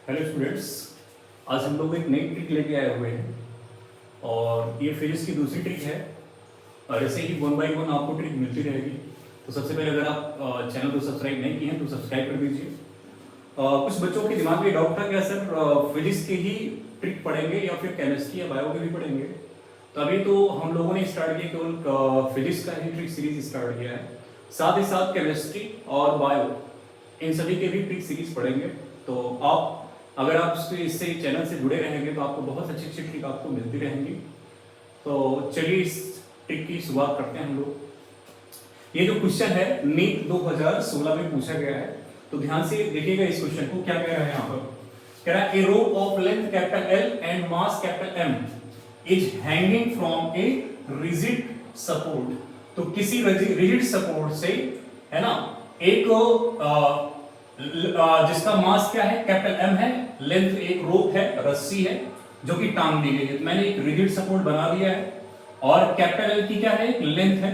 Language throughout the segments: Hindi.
हेलो स्टूडेंट्स, आज हम लोग एक नई ट्रिक लेके आए हुए हैं और ये फिजिक्स की दूसरी ट्रिक है। और ऐसे ही 1 बाय 1 आपको ट्रिक मिलती रहेगी। तो सबसे पहले अगर आप चैनल को सब्सक्राइब नहीं किए हैं तो सब्सक्राइब कर दीजिए। कुछ बच्चों के दिमाग में डाउट था कि सर फिजिक्स की ही ट्रिक पढ़ेंगे या फिर केमिस्ट्री या बायो की भी पढ़ेंगे। तो अभी तो हम लोगों ने स्टार्ट किया केवल फिजिक्स का ही ट्रिक सीरीज स्टार्ट किया है, साथ ही साथ केमिस्ट्री और बायो इन सभी के भी ट्रिक सीरीज पढ़ेंगे। तो आप अगर आप इससे चैनल से जुड़े रहेंगे तो आपको बहुत अच्छी अच्छी ट्रिक आपको मिलती रहेंगी। तो चलिए इस ट्रिक की शुरुआत करते हैं हम लोग। ये जो क्वेश्चन है नीट 2016 में पूछा गया है, तो ध्यान से देखिएगा इस क्वेश्चन को। क्या कह रहा है यहाँ पर? कह रहा है a rope of length capital L and mass capital M is hanging from a rigid support. तो किसी रिजिड सपोर्ट से, है ना, एक जिसका मास क्या है, कैपिटल एम है, लेंथ एक रोप है, रस्सी है जो कि टांग दी गई है। तो मैंने एक रिजिड सपोर्ट बना दिया है और कैपिटल एल की क्या है, एक लेंथ है,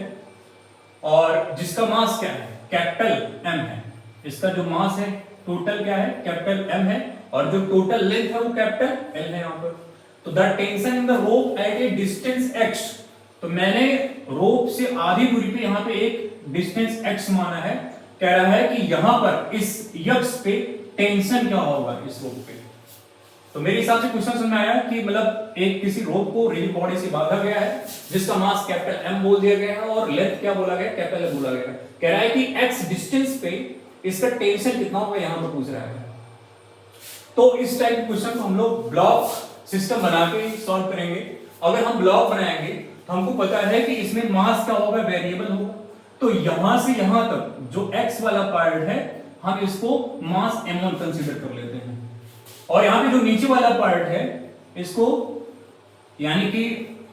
और जिसका मास क्या है, कैपिटल एम है। इसका जो मास है टोटल क्या है, कैपिटल एम है, और जो टोटल लेंथ है वो कैपिटल एल है यहाँ पर। तो the tension in the rope eight A distance x. तो मैंने रोप से आधी दूरी पे यहाँ पे एक डिस्टेंस एक्स माना है। कह रहा है कि यहां पर इस यक्स पे टेंशन क्या होगा इस रोप पे। तो मेरे हिसाब से क्वेश्चन समझ में आया कि मतलब एक किसी रोप को रिजिड बॉडी से बांधा गया है जिसका मास कैपिटल एम बोल दिया गया है और लेंथ क्या बोला गया, कैपिटल एल बोला गया है। कह रहा है कि एक्स डिस्टेंस पे इसका टेंशन कितना होगा, यहां पर पूछ रहा है। तो इस टाइप के क्वेश्चन को हम लोग ब्लॉक सिस्टम बना के सॉल्व करेंगे। अगर हम ब्लॉक बनाएंगे तो हमको पता है कि इसमें मास क्या होगा, वेरिएबल होगा। तो यहां से यहां तक जो x वाला पार्ट है हम इसको मास m1 कंसीडर कर लेते हैं, और यहां पे जो नीचे वाला पार्ट है इसको, यानी कि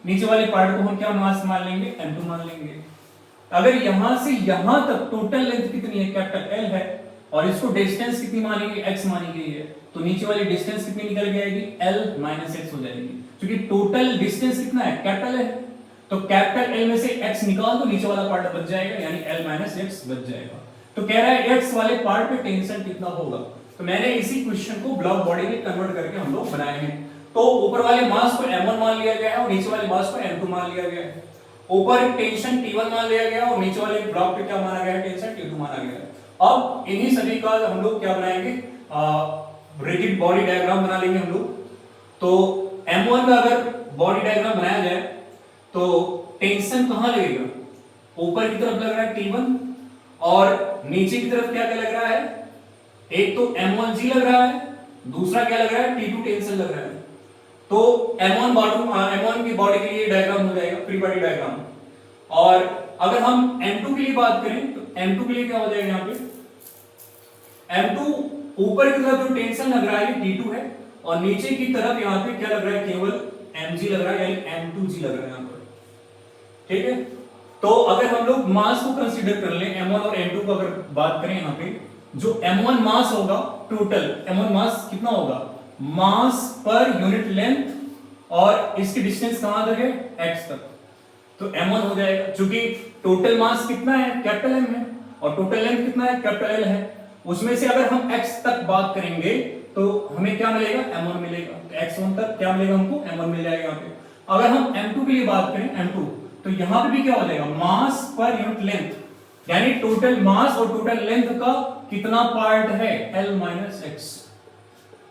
नीचे वाले पार्ट को हम क्या मास मान लेंगे, m2 मान लेंगे। अगर यहां से यहां तक टोटल लेंथ कितनी है, कैपिटल L है, और इसको डिस्टेंस कितनी मानेंगे, x मानी गई है, तो नीचे वाली डिस्टेंस कितनी निकल जाएगी, L - x हो जाएगी, क्योंकि टोटल डिस्टेंस कितना है, कैपिटल है। तो कैपिटल L में से x निकाल दो, नीचे वाला पार्ट बच जाएगा, यानी L - x बच जाएगा। तो कह रहा है x वाले पार्ट पे टेंशन कितना होगा। तो मैंने इसी क्वेश्चन को ब्लॉक बॉडी में कन्वर्ट करके हम लोग बनाए हैं। तो ऊपर वाले मास को m1 मान लिया गया है और नीचे वाले मास को m2 मान लिया गया है। ऊपर टेंशन T1 मान लिया गया और नीचे वाले ब्लॉक पे क्या माना गया है, टेंशन T2 माना गया है। अब इन्हीं सभी का हम लोग क्या बनाएंगे, रिजिड बॉडी डायग्राम बना लेंगे हम लोग। तो m1 का अगर बॉडी डायग्राम बनाया जाए तो टेंशन कहां लगेगा, ऊपर की तरफ लग रहा है T1 और नीचे की तरफ क्या क्या लग रहा है, एक तो M1G लग रहा है, दूसरा क्या लग रहा है, T2 टेंशन लग रहा है। तो M1 की बॉडी के लिए डायग्राम हो जाएगा, फ्री बॉडी डायग्राम। और अगर हम M2 के लिए बात करें तो M2 के लिए क्या हो जाएगा, यहाँ पे M2 ऊपर की तरफ जो टेंशन लग रहा है T2 है, और नीचे की तरफ यहाँ पे क्या लग रहा है, केवल Mg लग रहा है, यानी M2G लग रहा है यहाँ पर। ठीक है, तो अगर हम लोग मास को कंसीडर कर लें, M1 और M2 को अगर बात करें, यहाँ पे जो M1 मास होगा, टोटल M1 मास कितना होगा, मास पर यूनिट लेंथ, और इसकी डिस्टेंस कहां तक है, x तक। तो M1 हो जाएगा, क्योंकि टोटल मास कितना है, कैपिटल M है, और टोटल लेंथ कितना है, कैपिटल L है। उसमें से अगर हम x तक बात करेंगे तो हमें क्या मिलेगा, M1 मिलेगा। x1 तक क्या मिलेगा हमको, M1 मिल जाएगा यहाँ पे। अगर हम M2 के लिए बात करें, M2, तो यहां पे भी क्या हो जाएगा, मास पर यूनिट लेंथ, यानी टोटल मास और टोटल लेंथ का कितना पार्ट है, L - x।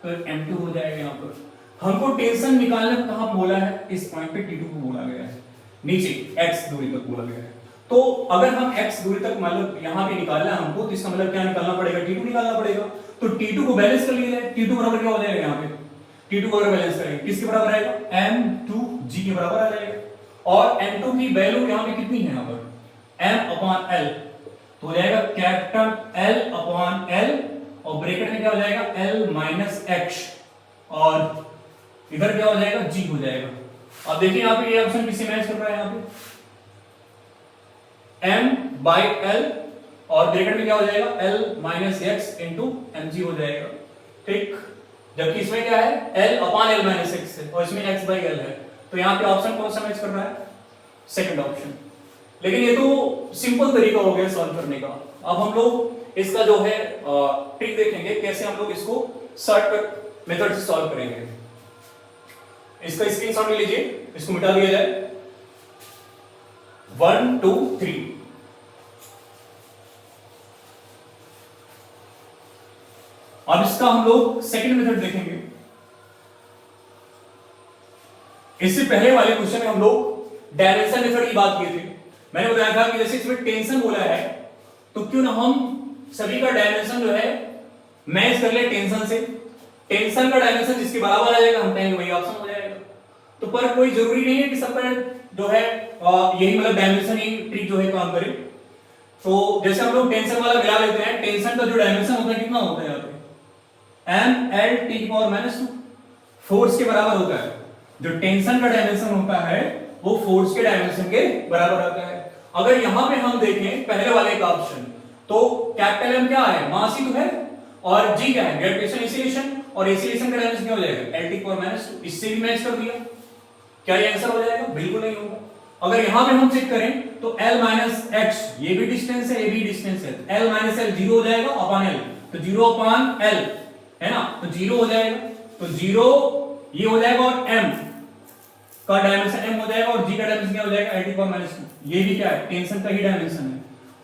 तो M2 हो जाएगा यहाँ पर। हमको टेंशन निकालना कहां बोला है, इस पॉइंट पे T2 को बोला गया है, नीचे x दूरी तक बोला गया है। तो अगर हम x दूरी तक मतलब यहां पे निकालना है हमको, तो इसका मतलब क्या निकालना पड़ेगा, T2 निकालना पड़ेगा। तो T2 को बैलेंस कर लिया जाए, T2 बराबर क्या हो जाएगा, यहाँ पे T2 को अगर बैलेंस करेंगे किसके बराबर आएगा, M2G के बराबर आ जाएगा। और M2 की वैल्यू यहाँ पे कितनी है, यहाँ पर M/L, तो हो जाएगा कैपिटल L/L, और ब्रैकेट में क्या हो जाएगा, L - x, और इधर क्या हो जाएगा, G हो जाएगा। अब देखिए यहाँ पे ये ऑप्शन किससे मैच कर रहा है, यहाँ पे M/L, और ब्रैकेट में क्या हो जाएगा, L - x इंटू mg हो जाएगा। ठीक, जबकि इसमें क्या है, L/L - x है, और इसमें x/L है। तो यहाँ पे ऑप्शन कौन सा मैच कर रहा है, सेकंड ऑप्शन। लेकिन ये तो सिंपल तरीका हो गया सॉल्व करने का। अब हम लोग इसका जो है ट्रिक देखेंगे कैसे हम लोग इसको सॉल्व मेथड से सॉल्व करेंगे। इसका स्क्रीनशॉट ले लीजिए, इसको मिटा दिया जाए। 1 2 3। अब इसका हम लोग सेकंड मेथड देखेंगे। इससे पहले वाले क्वेश्चन में हम लोग डायमेंशन मेथड की बात किए थे। मैंने बताया था कि जैसे इसमें टेंशन बोला है तो क्यों ना हम सभी का डायमेंशन जो है मैच कर ले टेंशन से। टेंशन का डायमेंशन जिसके बराबर आ जाएगा हम कहेंगे वही ऑप्शन हो जाएगा। तो पर कोई जरूरी नहीं है कि सब पर जो है यही मतलब डायमेंशन ही ट्रिक जो है काम करे। तो जैसे हम लोग टेंशन वाला मिला लेते हैं, टेंशन का जो डायमेंशन होता है कितना होता है यहाँ पे mL/-2 फोर्स के बराबर होता है। जो टेंशन का डायमेंशन होता है वो फोर्स के डायमेंशन के बराबर आता है। अगर यहां पे हम देखें पहले वाले का ऑप्शन, तो कैपिटल एम क्या है, मास ही तो है, और जी क्या है, ग्रेविटेशन एक्सीलरेशन, और एक्सीलरेशन का डायमेंशन क्या हो जाएगा L/-2। इससे भी मैच कर दिया, क्या ये आंसर हो जाएगा? बिल्कुल नहीं होगा। अगर यहां पे हम चेक करें तो L-x ये भी डिस्टेंस है, ये भी डिस्टेंस है, L-l 0 हो जाएगा अपॉन L, तो 0 अपॉन L है ना, तो 0 हो जाएगा, तो 0 ये हो जाएगा, और m का डायमेंशन m हो जाएगा, और g का डायमेंशन क्या हो जाएगा L/-2। ये भी क्या है, टेंशन का ही डायमेंशन है।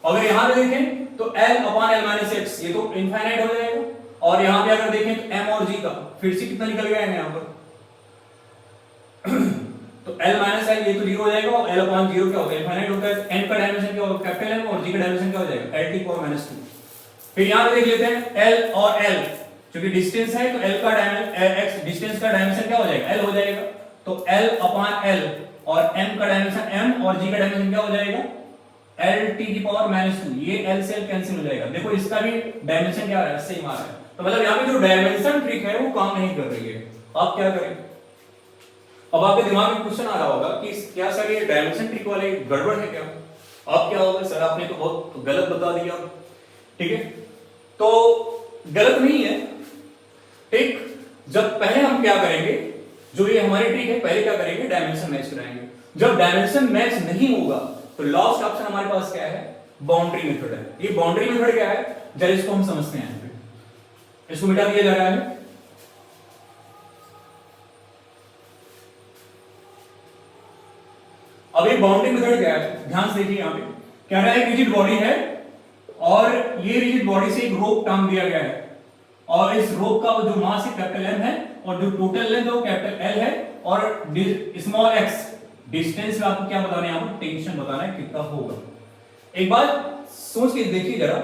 अगर यहां पे देखें तो L अपॉन L-x ये तो इनफाइनाइट हो जाएगा, और यहां पे अगर देखें तो m और g का फिर से कितना निकल गया है यहां पर तो L-l ये तो 0 हो जाएगा, और L अपॉन 0 क्या होता है, इनफाइनाइट होता है। n का डायमेंशन क्या होगा कैपिटल M, और g का डायमेंशन क्या हो जाएगा L/-2। फिर यहां पे देख लेते हैं L और L, क्योंकि डिस्टेंस है तो L का डायमेंशन x डिस्टेंस का डायमेंशन क्या हो जाएगा L हो जाएगा, तो L अपॉन L, और m का डायमेंशन m, और g का डायमेंशन क्या हो जाएगा L/-2। ये L से L कैंसिल हो जाएगा। देखो इसका भी डायमेंशन क्या आ रहा है, सेम आ रहा है। तो मतलब यहां पे जो डायमेंशन ट्रिक है वो काम नहीं कर रही है। आप क्या करें? अब आपके दिमाग में क्वेश्चन आ रहा होगा कि क्या सर ये डायमेंशन ट्रिक वाले गड़बड़ है क्या? आप क्या होगा, सर आपने तो बहुत गलत बता दिया। ठीक है, तो गलत नहीं है। ठीक, जब पहले हम क्या करेंगे, जो ये हमारी ट्रिक है, पहले क्या करेंगे, डायमेंशन मैच कराएंगे। जब डायमेंशन मैच नहीं होगा तो लास्ट ऑप्शन हमारे पास क्या है, बाउंड्री मेथड है। ये बाउंड्री मेथड क्या है, जरा इसको हम समझते हैं। इसको मिटा दिया जा रहा है। अब ये बाउंड्री मेथड क्या है, ध्यान से देखिए। यहां पे कह रहा है रिजिड बॉडी है, और ये रिजिड बॉडी से एक रोप टांग दिया गया है, और इस रोप का जो मास है कैपिटल M है, और जो टोटल लेंथ है वो कैपिटल L है, और स्मॉल x डिस्टेंस में आपको क्या बताना है, आपको टेंशन बताना है कितना होगा। एक बात सोच के देखिए जरा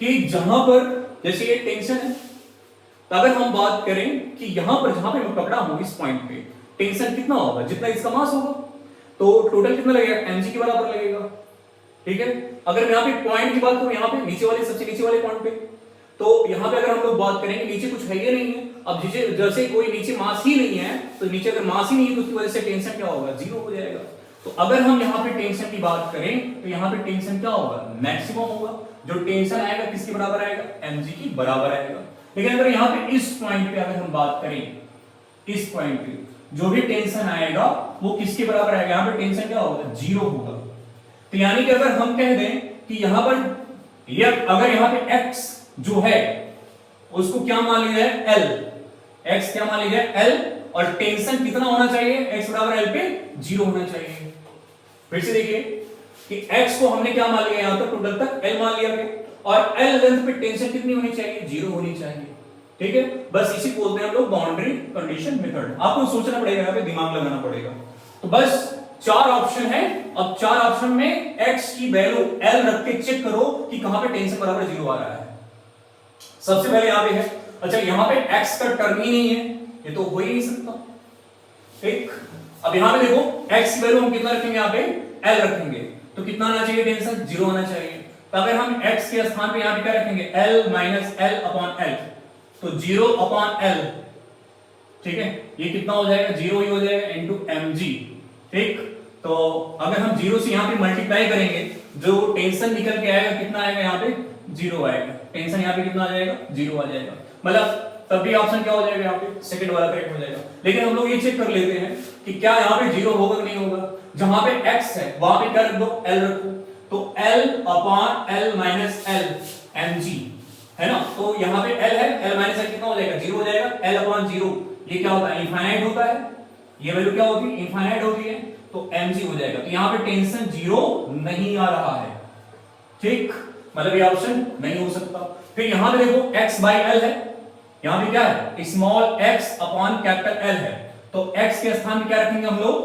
कि जहां पर जैसे ये टेंशन है, तो अगर हम बात करें कि यहां पर जहां पे मैं पकड़ा हूं इस पॉइंट पे टेंशन कितना होगा, जितना इसका मास होगा, तो टोटल कितना लगेगा, mg के बराबर लगेगा। ठीक है, अगर मैं यहाँ पे पॉइंट की बात करूं, यहाँ पे नीचे वाले सबसे नीचे वाले पॉइंट पे, तो यहाँ पे अगर हम लोग बात करेंगे नीचे कुछ है ही नहीं है। अब जैसे कोई नीचे मास ही नहीं है, तो नीचे अगर मास ही नहीं है तो उसकी वजह से टेंशन क्या होगा, 0 हो जाएगा। तो अगर हम यहाँ पे टेंशन की बात करें तो यहाँ पे टेंशन क्या होगा, मैक्सिमम होगा। जो टेंशन आएगा किसके बराबर आएगा, mg की बराबर आएगा। लेकिन अगर यहाँ पे इस पॉइंट पे अगर हम बात करें, इस पॉइंट पे जो भी टेंशन आएगा वो किसके बराबर आएगा, यहाँ पे टेंशन क्या होगा, 0 होगा। तो यानी कि अगर हम कह दें कि यहां पर अगर यहाँ पे x जो है उसको क्या मान लिया है, L, x क्या मान लिया है L, और टेंशन कितना होना चाहिए, x बराबर L पे 0 होना चाहिए। फिर से देखिए कि x को हमने क्या मान लिया, यहां पर टोटल तक L मान लिया गया, और L लेंथ पे टेंशन कितनी होनी चाहिए, 0 होनी चाहिए। ठीक है, बस इसी बोलते हैं हम लोग बाउंड्री कंडीशन मेथड। आपको सोचना पड़ेगा, यहाँ पे दिमाग लगाना पड़ेगा। तो बस 4 ऑप्शन है। अब 4 ऑप्शन में x की वैल्यू L रख के चेक करो कि कहां पे टेंशन बराबर 0 आ रहा है। सबसे पहले यहां पे है, अच्छा यहां पे x का टर्म ही नहीं है, ये तो हो ही नहीं सकता। ठीक, अब यहां पे देखो x की वैल्यू हम कितना रखेंगे, यहां पे L रखेंगे, तो कितना आना चाहिए, टेंशन 0 आना चाहिए। तो अगर हम x के स्थान पे यहां पे क्या रखेंगे, L minus L upon L, तो 0 अपॉन L। ठीक है, ये कितना हो जाएगा, 0 ही हो जाएगा इनटू mg। ठीक, तो अगर हम 0 से यहां पे मल्टीप्लाई करेंगे, जो टेंशन निकल के आएगा कितना आएगा, यहां पे 0 आएगा। टेंशन यहां पे कितना आ जाएगा, 0 आ जाएगा। मतलब तब भी ऑप्शन क्या हो जाएगा, यहां पे सेकंड वाला करेक्ट हो जाएगा। लेकिन हम लोग ये चेक कर लेते हैं कि क्या यहां पे 0 होगा कि नहीं होगा। जहां पे x है वहां पे क्या रख दो, L रखो, तो L upon L minus L mg है ना। तो यहां पे L है, L माइनस L कितना हो जाएगा, 0 हो जाएगा। L अपॉन 0 ये क्या होता है, इनफाइनाइट होता है, ये वैल्यू क्या होती है, इनफाइनाइट होती है, तो mg हो जाएगा। तो यहां पे टेंशन 0 नहीं आ रहा है, ठीक, मतलब ये ऑप्शन नहीं हो सकता। फिर यहां पे देखो x बाई एल है, यहां पे क्या है, small x upon capital L है, तो x के स्थान पे क्या रखेंगे हम लोग,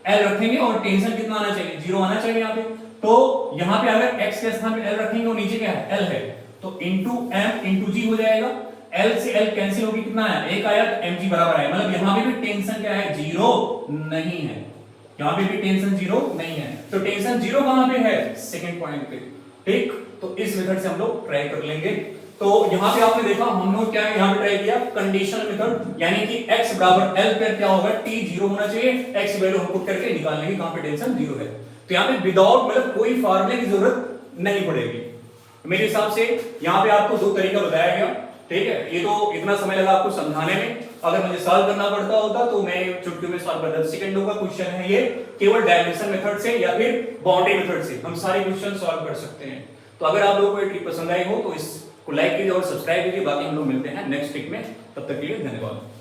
L रखेंगे, और टेंशन कितना आना चाहिए, 0 आना चाहिए यहां पे। तो यहां पे अगर x के स्थान पे L रखेंगे और नीचे क्या है, L है, तो इंटू m इंटू g हो जाएगा, L से L कैंसिल होगी, कितना है, एक आया, तो mg बराबर है, मतलब यहां पे भी टेंशन क्या है, 0 नहीं है, यहां पे भी टेंशन 0 नहीं है। तो टेंशन 0 कहां पे है, सेकंड पॉइंट पे, ठीक। तो इस मेथड से हम लोग ट्राई कर लेंगे। तो यहां पे आपने देखा हम लोग क्या है, यहां पे ट्राई किया कंडीशनल मेथड, यानी कि x बराबर L पर क्या होगा, t 0 होना चाहिए, x वैल्यू हम पुट करके निकाल लेंगे कहां पे टेंशन 0 है। तो यहां पे विदाउट मतलब कोई फार्मूले की जरूरत नहीं पड़ेगी मेरे हिसाब से। यहां पे आपको दो तरीका बताया गया, ठीक है। ये तो इतना समय लगा आपको समझाने में, अगर मुझे सॉल्व करना पड़ता होता तो मैं चुटकी में सॉल्व करता। सेकंड का क्वेश्चन है ये, केवल डायमेंशन मेथड से या फिर बाउंड्री मेथड से हम सारे क्वेश्चन सॉल्व कर सकते हैं। तो अगर आप लोगों को ये ट्रिक पसंद आई हो तो इसको लाइक कीजिए और सब्सक्राइब कीजिए। बाकी हम लोग मिलते हैं नेक्स्ट ट्रिक में, तब तक के लिए धन्यवाद।